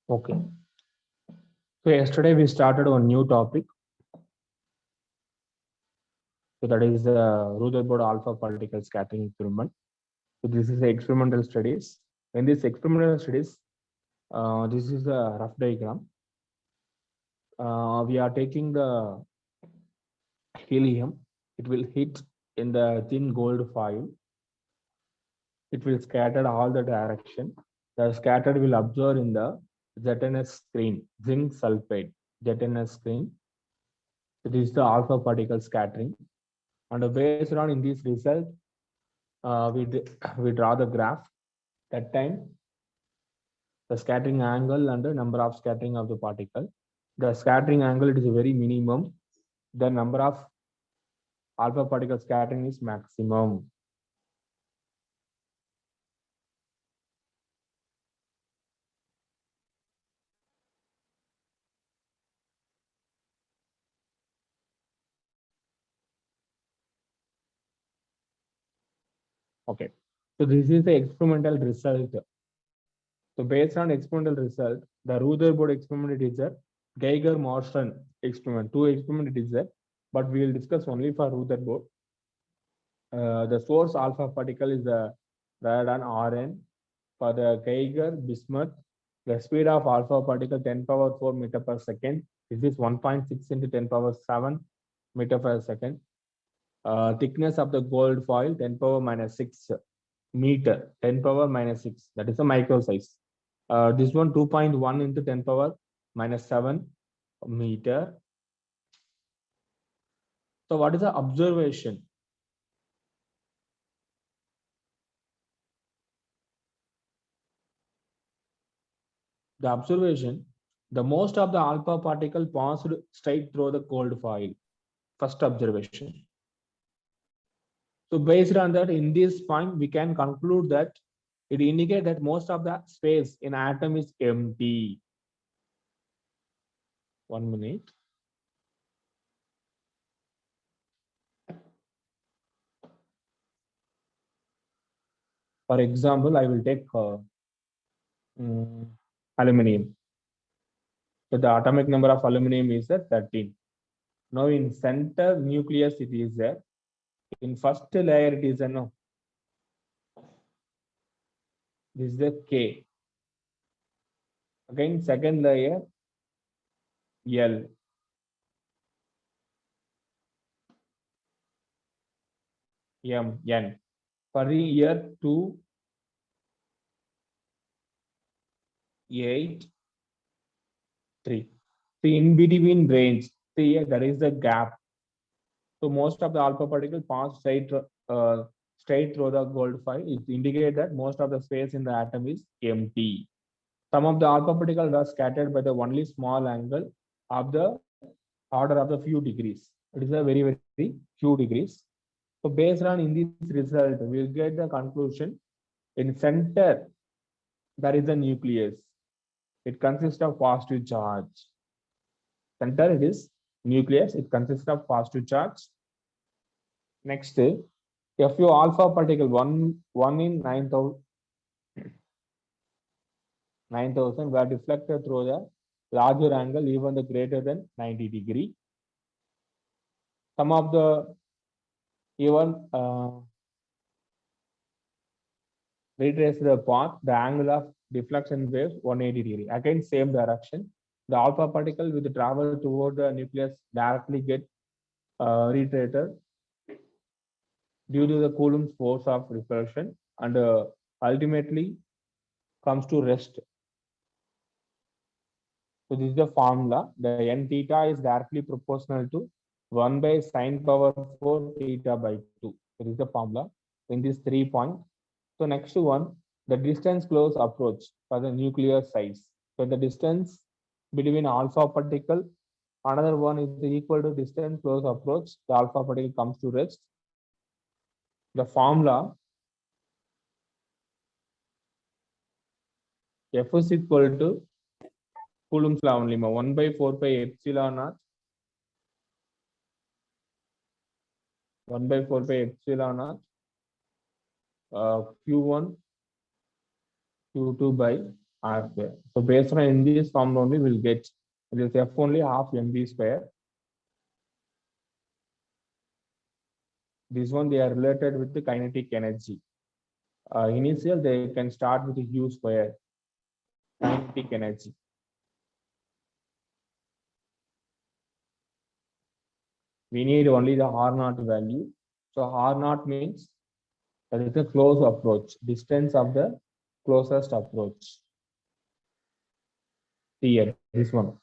Okay. So yesterday we started on new topic. So that is Rutherford alpha particle scattering experiment. So this is the experimental studies. In this experimental studies, this is a rough diagram. We are taking the helium. It will hit in the thin gold foil. It will scatter all the direction. The scattered will absorb in the ZNS screen, zinc sulfide, ZNS screen. It is the alpha particle scattering. And based on in this result, we draw the graph. That time, the scattering angle and the number of scattering of the particle. The scattering angle it is very minimum. The number of alpha particle scattering is maximum. Okay. So this is the experimental result. So based on experimental result, the Rutherford experiment is a Geiger-Morson experiment. Two experiment it is there, but we will discuss only for Rutherford. The source alpha particle is the radon Rn. For the Geiger bismuth, the speed of alpha particle 10 power 4 meter per second. This is 1.6 into 10 power 7 meter per second. Thickness of the gold foil 10 power minus 6 meter, 10 power minus 6. That is a micro size. This one 2.1 into 10 power minus 7 meter. So what is the observation? The observation, the most of the alpha particle passed straight through the gold foil. First observation. So based on that, in this point, we can conclude that it indicates that most of the space in atom is empty. 1 minute. For example, I will take aluminum. So the atomic number of aluminum is 13. Now in center nucleus it is there. In first layer it is a no. This is the K. Again second layer L. M N. For year 2 8 3. See in between range. See here there is a gap. So most of the alpha particle pass straight through the gold foil. It indicates that most of the space in the atom is empty. Some of the alpha particles are scattered by the only small angle of the order of the few degrees. It is a very few degrees. So based on in this result, we will get the conclusion. In center, there is a nucleus. It consists of positive charge. Center it is nucleus. It consists of positive charge. Next, Fu alpha particle 1 in 9,000 were deflected through the larger angle, even the greater than 90 degree. Some of the even retrace the path, the angle of deflection waves 180 degree. Again, same direction. The alpha particle with the travel toward the nucleus directly get retracted due to the Coulomb's force of repulsion and ultimately comes to rest. So this is the formula. The n theta is directly proportional to 1 by sine power 4 theta by 2. This is the formula in these 3 points. So next one, the distance close approach for the nuclear size. So the distance between alpha particle, another one is equal to distance close approach. The alpha particle comes to rest. The formula F is equal to Coulomb's law only 1 by 4 pi epsilon naught 1 by 4 pi epsilon naught Q1 Q2 by R square. So based on in this form only, we'll get this F only half mv square. This one they are related with the kinetic energy. Initial they can start with U square, kinetic energy. We need only the R naught value. So R naught means that is the close approach, distance of the closest approach. Here, this one.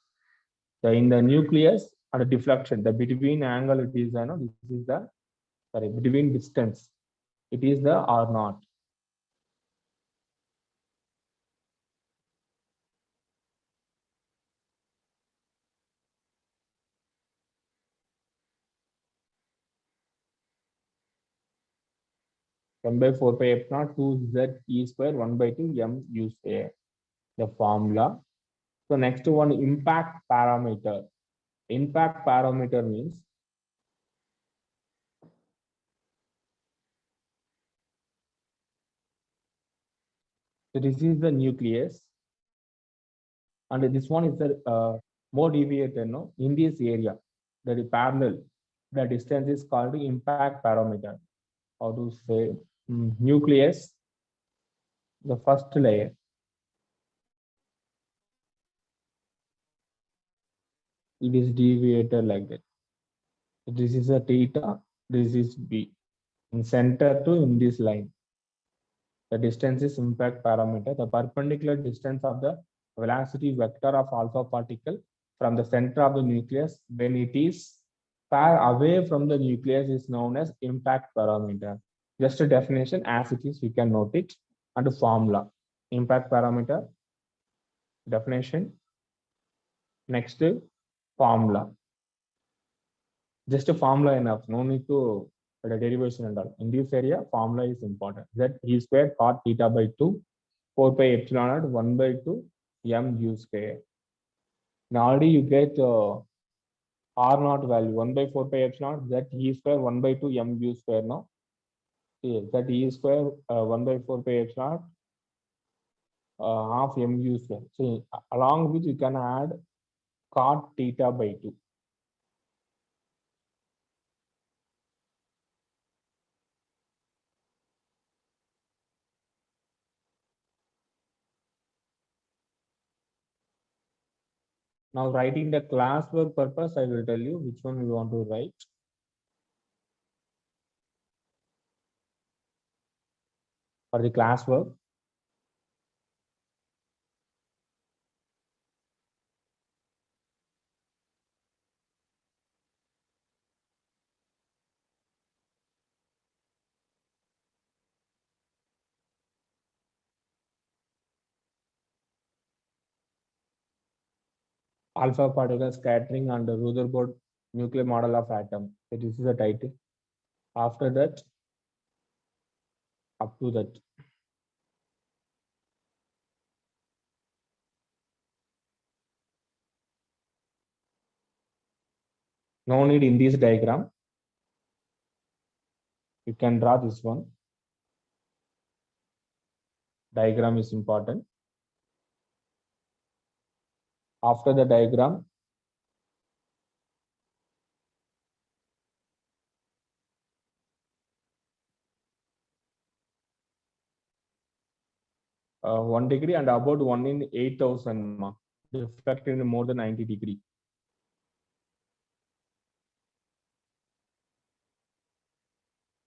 So in the nucleus and the deflection, the between angle it is, this is the, sorry, between distance, it is the R naught. One by 4 pi f naught 2 z e square 1 by 2 m u square. The formula. So next one, impact parameter. Impact parameter means so this is the nucleus, and this one is the more deviated, no, in this area that is parallel. The distance is called the impact parameter. How to say nucleus, the first layer. It is deviated like that. This is a theta. This is b. In center to in this line. The distance is impact parameter. The perpendicular distance of the velocity vector of alpha particle from the center of the nucleus when it is far away from the nucleus is known as impact parameter. Just a definition as it is, we can note it. And the formula. Impact parameter, definition. Next, formula. Just a formula enough. No need to the derivation and all. In this area, formula is important. Z e square cot theta by 2, 4 pi epsilon naught 1 by 2 m u square. Now already you get R naught value 1 by 4 pi epsilon naught z e square 1 by 2 m u square. Now z e square 1 by 4 pi epsilon naught half m u square. So along with you can add cot theta by 2. Now writing the classwork purpose, I will tell you which one we want to write. For the classwork, alpha particle scattering and the Rutherford nuclear model of atom. So this is the title. After that, up to that. No need in this diagram. You can draw this one. Diagram is important. After the diagram, uh, 1 degree and about 1 in 8,000 reflected in more than 90 degree.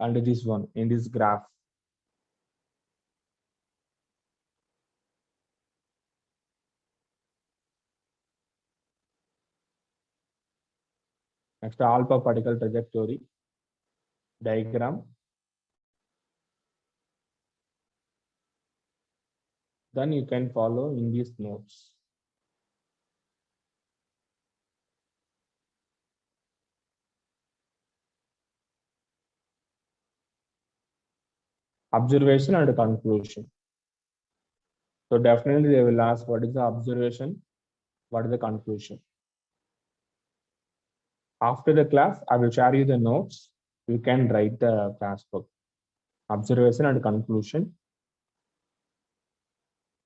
And this one in this graph. Next, alpha particle trajectory diagram. Then you can follow in these notes. Observation and conclusion. So definitely they will ask what is the observation, what is the conclusion. After the class, I will share you the notes. You can write the class book. Observation and conclusion.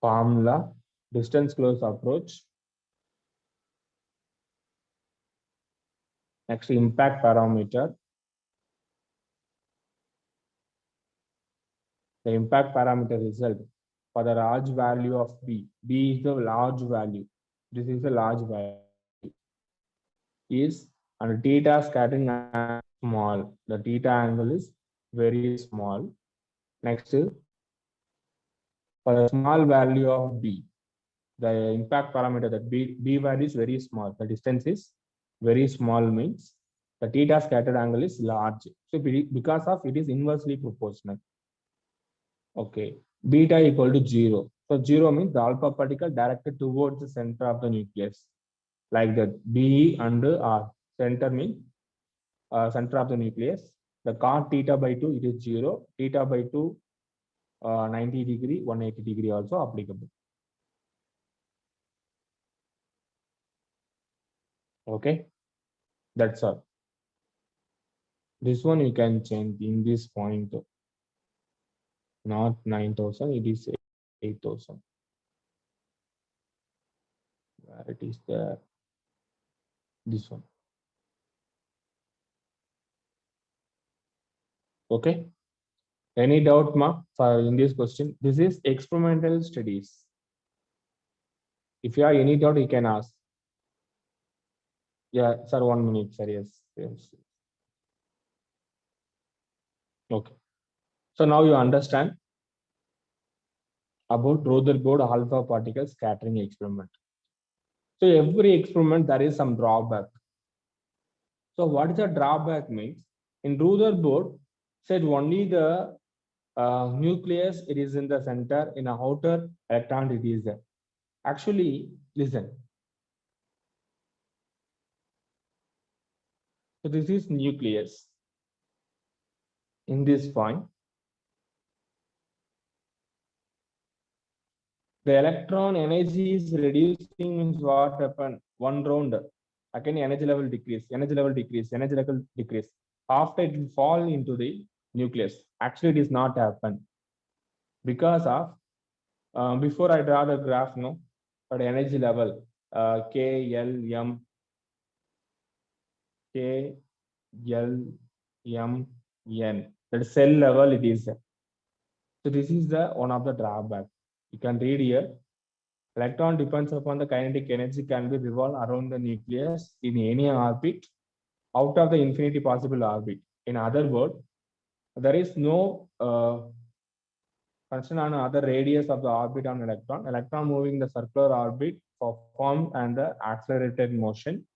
Formula. distance close approach. Next, impact parameter. The impact parameter result for the large value of B. B is the large value. This is the large value. Is and theta scattering angle small. The theta angle is very small. Next, for the small value of B, the impact parameter that B value is very small. The distance is very small means the theta scattered angle is large. So because of it is inversely proportional. Okay, beta equal to 0. So 0 means the alpha particle directed towards the center of the nucleus. Like that, B and R. Center means center of the nucleus. The cot theta by 2, it is 0. Theta by 2, 90 degree, 180 degree also applicable. Okay, that's all. This one you can change in this point. Not 9,000, it is 8,000. Where it is there? This one. Okay. Any doubt, ma, for in this question? This is experimental studies. If you have any doubt, you can ask. Yeah, sir, 1 minute, sir. Yes. Yes. Okay. So now you understand about Rutherford alpha particle scattering experiment. So every experiment, there is some drawback. So what is a drawback means? In Rutherford, said only the nucleus, it is in the center, in a outer electron, it is there. Actually, listen. So this is nucleus. In this point, the electron energy is reducing means what happened? One round, again energy level decrease, energy level decrease, energy level decrease. After it will fall into the nucleus. Actually, it is not happen because of before I draw the graph, no, but energy level K, L, M, K, L, M, N. That cell level it is. So this is the one of the drawback. You can read here. Electron depends upon the kinetic energy can be revolved around the nucleus in any orbit out of the infinity possible orbit. In other words, there is no concern on other radius of the orbit on electron. Electron moving the circular orbit performed and the accelerated motion.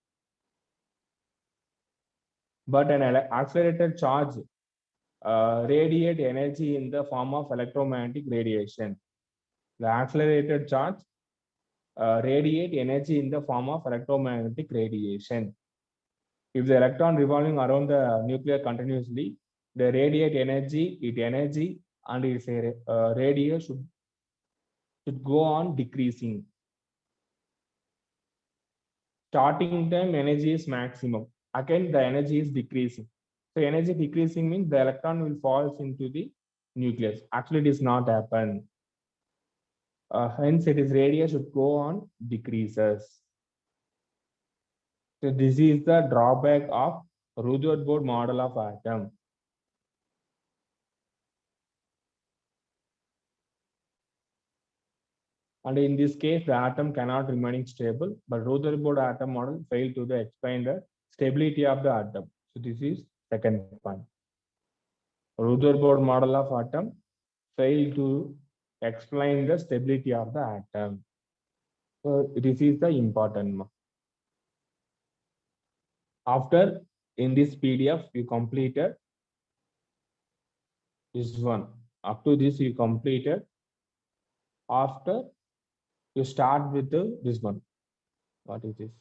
But an accelerated charge radiate energy in the form of electromagnetic radiation. The accelerated charge radiate energy in the form of electromagnetic radiation. If the electron revolving around the nucleus continuously, the radiate energy, and its radius should go on decreasing. Starting time energy is maximum. Again, the energy is decreasing. So energy decreasing means the electron will fall into the nucleus. Actually, it is not happen. Hence, its radius should go on decreases. So this is the drawback of Rutherford model of atom. And in this case, the atom cannot remain stable, but Rutherford atom model failed to explain the stability of the atom. So this is second point. Rutherford model of atom failed to explain the stability of the atom. So this is the important one. After in this PDF, you completed this one. Up to this, you completed. After you start with this one. What is this?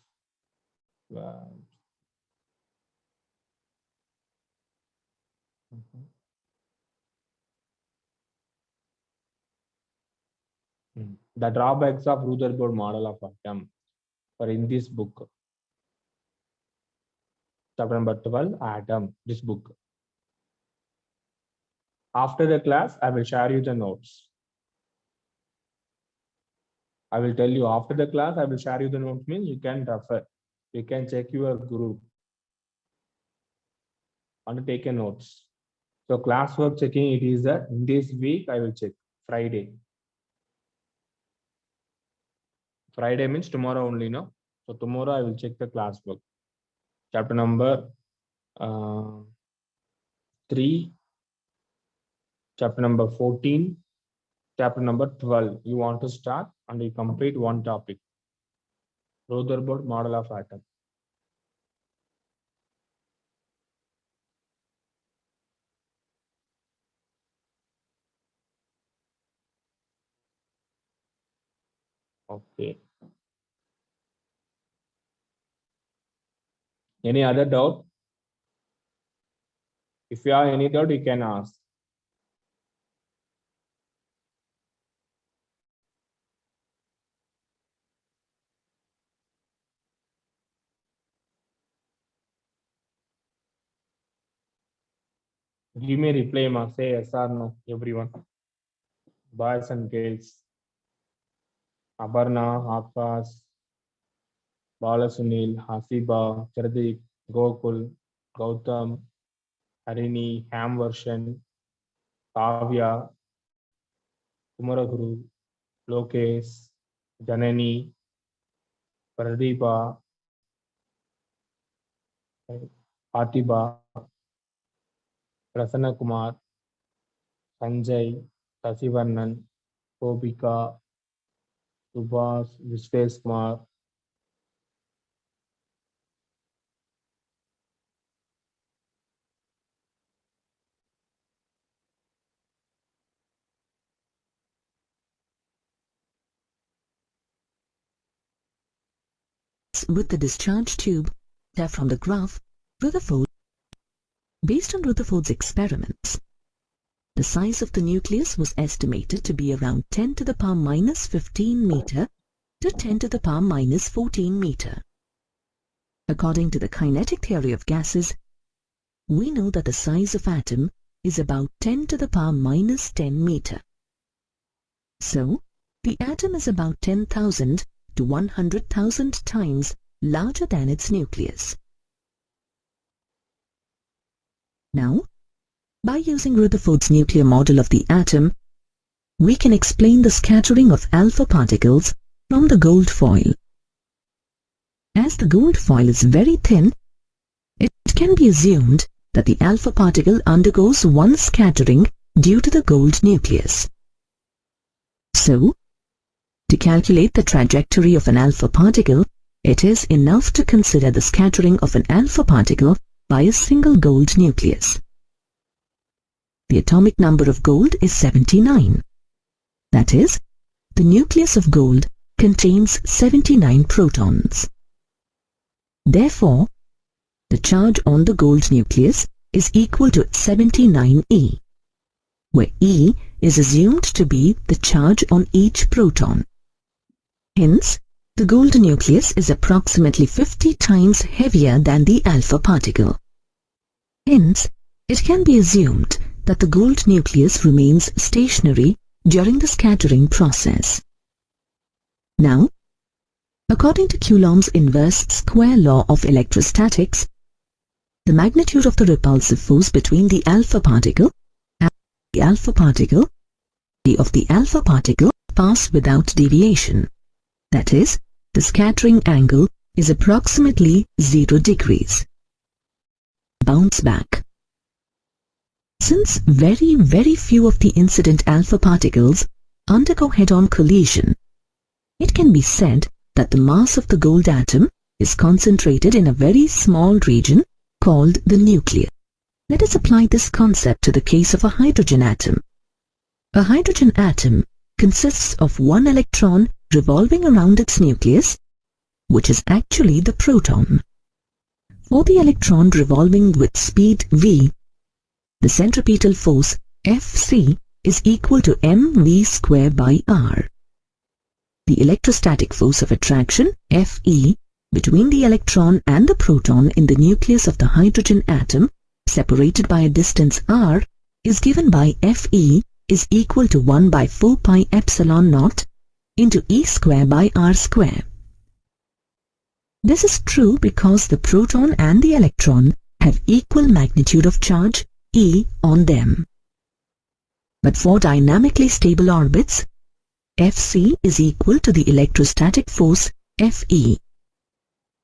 The drawbacks of Rutherford model of atom are in this book. Chapter number 12, atom, this book. After the class, I will share you the notes. I will tell you after the class, I will share you the notes, means you can refer. You can check your group and take a notes. So classwork checking, it is that in this week I will check Friday. Friday means tomorrow only, no? So tomorrow I will check the classwork. Chapter number 3, chapter number 14, chapter number 12. You want to start and you complete one topic. Rutherford model of atom. Okay. Any other doubt? If you have any doubt, you can ask. Give me a reply, ma. Say yes or no, everyone. Boys and girls. Abarna, Akash, Balasunil, Hasiba, Chardik, Gokul, Gautam, Harini, Ham version, Kavya, Kumaraguru, Lokesh, Janani, Pradeepa, Atiba, Prasanna Kumar, Sanjay, Sasivarnan, Kobika, Subhas, Vishwesh Kumar. With the discharge tube from the graph, Rutherford. Based on Rutherford's experiments, the size of the nucleus was estimated to be around 10 to the power minus 15 meter to 10 to the power minus 14 meter. According to the kinetic theory of gases, we know that the size of atom is about 10 to the power minus 10 meter. So, the atom is about 10,000 to 100,000 times larger than its nucleus. Now, by using Rutherford's nuclear model of the atom, we can explain the scattering of alpha particles from the gold foil. As the gold foil is very thin, it can be assumed that the alpha particle undergoes one scattering due to the gold nucleus. So, to calculate the trajectory of an alpha particle, it is enough to consider the scattering of an alpha particle by a single gold nucleus. The atomic number of gold is 79. That is, the nucleus of gold contains 79 protons. Therefore, the charge on the gold nucleus is equal to 79e, where E is assumed to be the charge on each proton. Hence, the gold nucleus is approximately 50 times heavier than the alpha particle. Hence, it can be assumed that the gold nucleus remains stationary during the scattering process. Now, according to Coulomb's inverse square law of electrostatics, the magnitude of the repulsive force between the alpha particle and the alpha particle pass without deviation. That is, the scattering angle is approximately 0 degrees. Bounce back. Since very few of the incident alpha particles undergo head-on collision, it can be said that the mass of the gold atom is concentrated in a very small region called the nucleus. Let us apply this concept to the case of a hydrogen atom. A hydrogen atom consists of one electron revolving around its nucleus, which is actually the proton. For the electron revolving with speed v, the centripetal force Fc is equal to mv square by r. The electrostatic force of attraction Fe between the electron and the proton in the nucleus of the hydrogen atom, separated by a distance r, is given by Fe is equal to 1 by 4 pi epsilon naught into E square by R square. This is true because the proton and the electron have equal magnitude of charge E on them. But for dynamically stable orbits, Fc is equal to the electrostatic force Fe.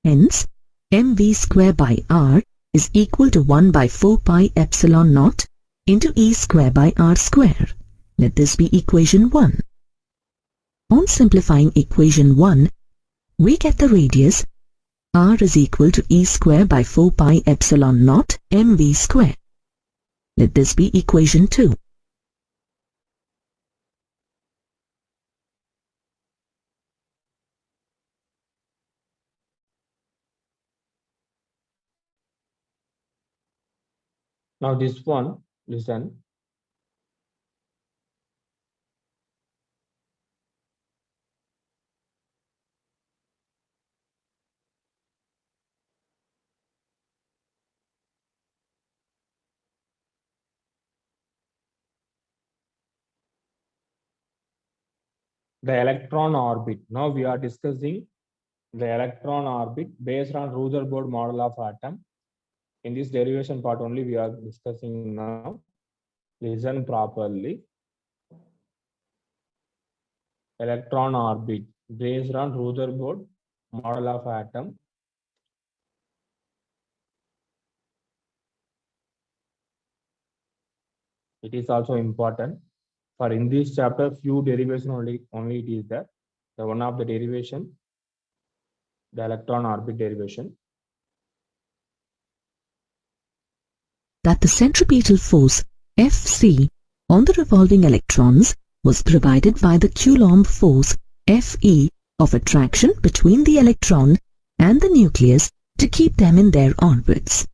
Hence, mv square by r is equal to 1 by 4 pi epsilon naught into E square by R square. Let this be equation 1. On simplifying equation 1, we get the radius r is equal to E square by 4 pi epsilon naught mv square. Let this be equation 2. Now this one, listen. The electron orbit. Now we are discussing the electron orbit based on Rutherford model of atom. In this derivation part only we are discussing now. Listen properly. Electron orbit based on Rutherford model of atom. It is also important. For in this chapter, few derivation only it is there. The one of the derivation, the electron orbit derivation. That the centripetal force Fc on the revolving electrons was provided by the Coulomb force Fe of attraction between the electron and the nucleus to keep them in their orbits.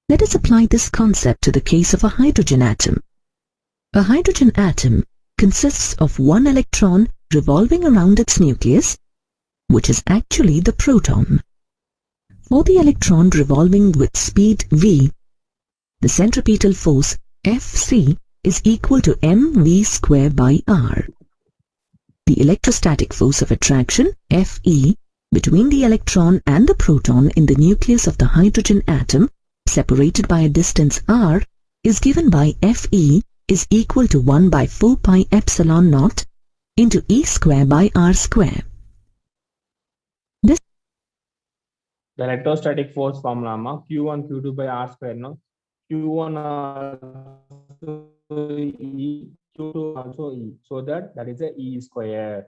Let us apply this concept to the case of a hydrogen atom. A hydrogen atom consists of one electron revolving around its nucleus, which is actually the proton. For the electron revolving with speed v, the centripetal force Fc is equal to mv square by r. The electrostatic force of attraction Fe between the electron and the proton in the nucleus of the hydrogen atom, separated by a distance r, is given by Fe is equal to 1 by 4 pi epsilon naught into E square by R square. This The electrostatic force formula Q1 Q2 by R square. No, Q1 also E, Q2 also E. So that is a E square.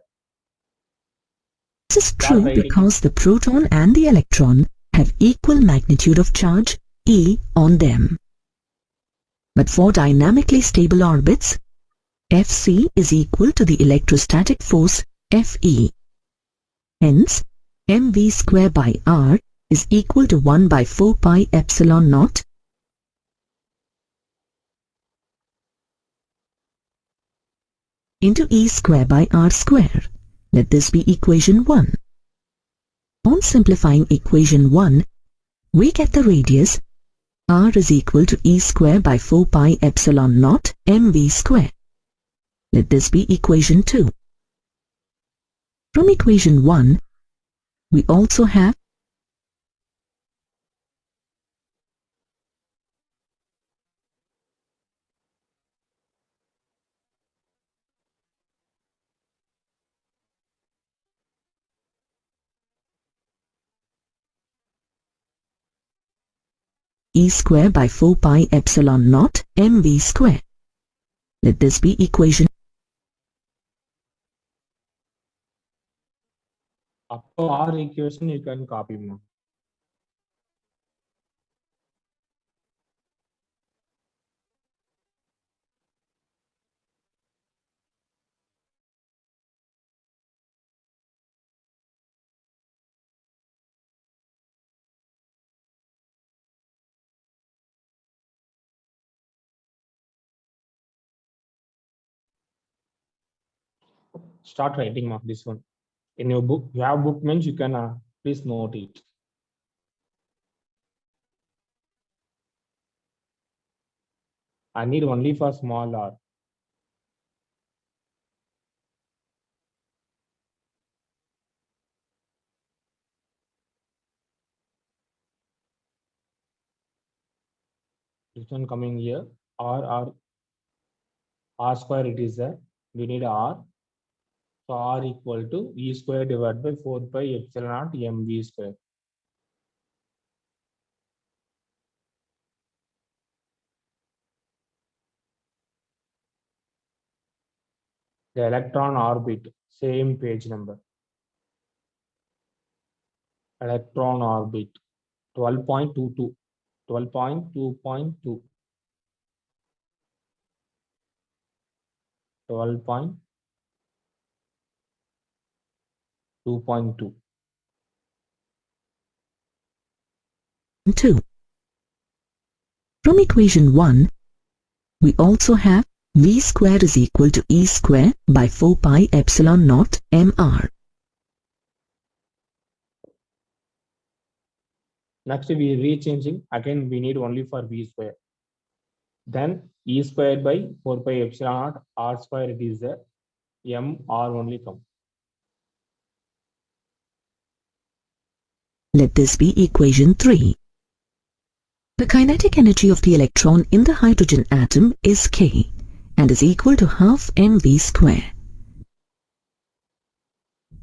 is true because the proton and the electron have equal magnitude of charge E on them. But for dynamically stable orbits, Fc is equal to the electrostatic force Fe. Hence, mv square by r is equal to 1 by 4 pi epsilon naught into E square by R square. Let this be equation 1. On simplifying equation 1, we get the radius r is equal to E square by 4 pi epsilon naught mv square. Let this be equation 2. From equation 1, we also have E square by 4 pi epsilon naught mv square. Let this be equation. Up to R equation you can copy now. Start writing this one. In your book, you have book means you can please note it. I need only for small r. This one coming here, r square it is there. We need r. So r equal to e square divided by 4 pi epsilon naught mv square. The electron orbit, same page number. Electron orbit, 12.22, 12.2.2, 12.2.2. 2. From equation 1, we also have v square is equal to e square by 4 pi epsilon naught mr. Next, we rechanging. Again, we need only for v square. Then e square by 4 pi epsilon naught r square it is there. M r only come. Let this be equation 3. The kinetic energy of the electron in the hydrogen atom is K and is equal to half mv square.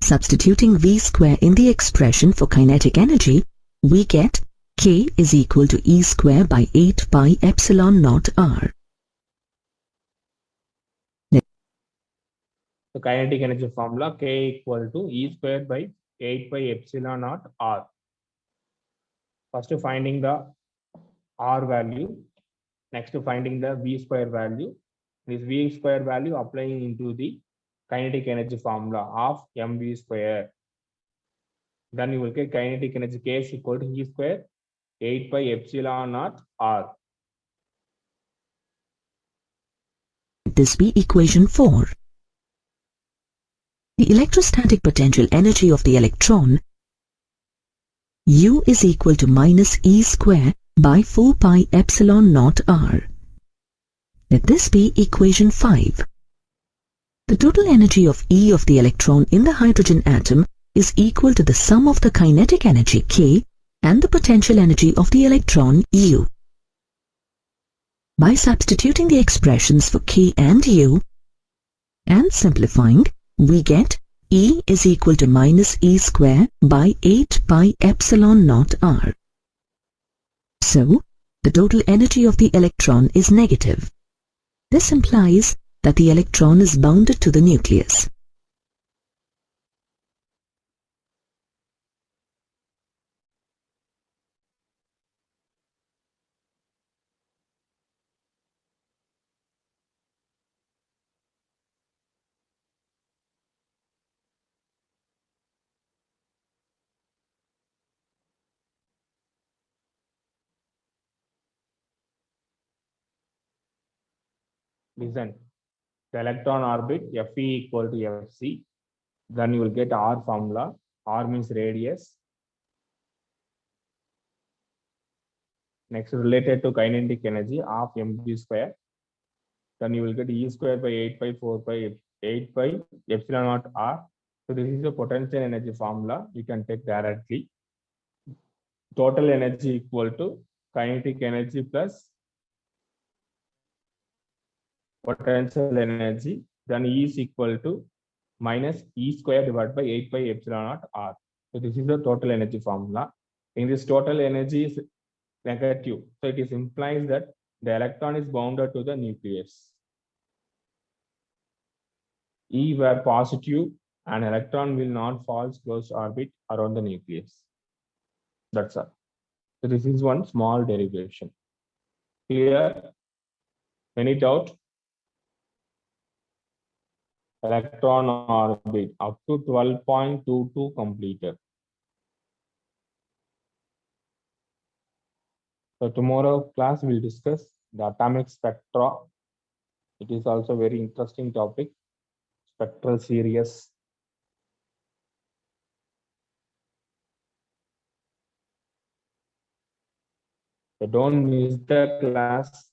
Substituting v square in the expression for kinetic energy, we get K is equal to E square by 8 pi epsilon naught r. The kinetic energy formula K equal to E square by 8 pi epsilon naught r. First finding the r value. Next finding the v square value. This v square value applying into the kinetic energy formula of mv square. Then you will get kinetic energy K is equal to E square 8 pi epsilon naught r. Let this be equation 4. The electrostatic potential energy of the electron U is equal to minus E square by 4 pi epsilon naught r. Let this be equation 5. The total energy of E of the electron in the hydrogen atom is equal to the sum of the kinetic energy K and the potential energy of the electron U. By substituting the expressions for K and U and simplifying, we get E is equal to minus E square by 8 pi epsilon naught r. So, the total energy of the electron is negative. This implies that the electron is bounded to the nucleus. Listen, the electron orbit Fe equal to Fc. Then you will get R formula. R means radius. Next, related to kinetic energy of mg square. Then you will get E square by 8 pi 4 pi 8 pi epsilon naught r. So this is the potential energy formula. You can take directly. Total energy equal to kinetic energy plus potential energy. Then E is equal to minus E square divided by 8 pi epsilon naught r. So this is the total energy formula. In this total energy is negative. So it is implies that the electron is bounded to the nucleus. E were positive, an electron will not fall closed orbit around the nucleus. That's all. So this is one small derivation. Clear? Any doubt? Electron orbit up to 12.22 completed. So tomorrow class will discuss the atomic spectra. It is also very interesting topic. Spectral series. So don't miss the class.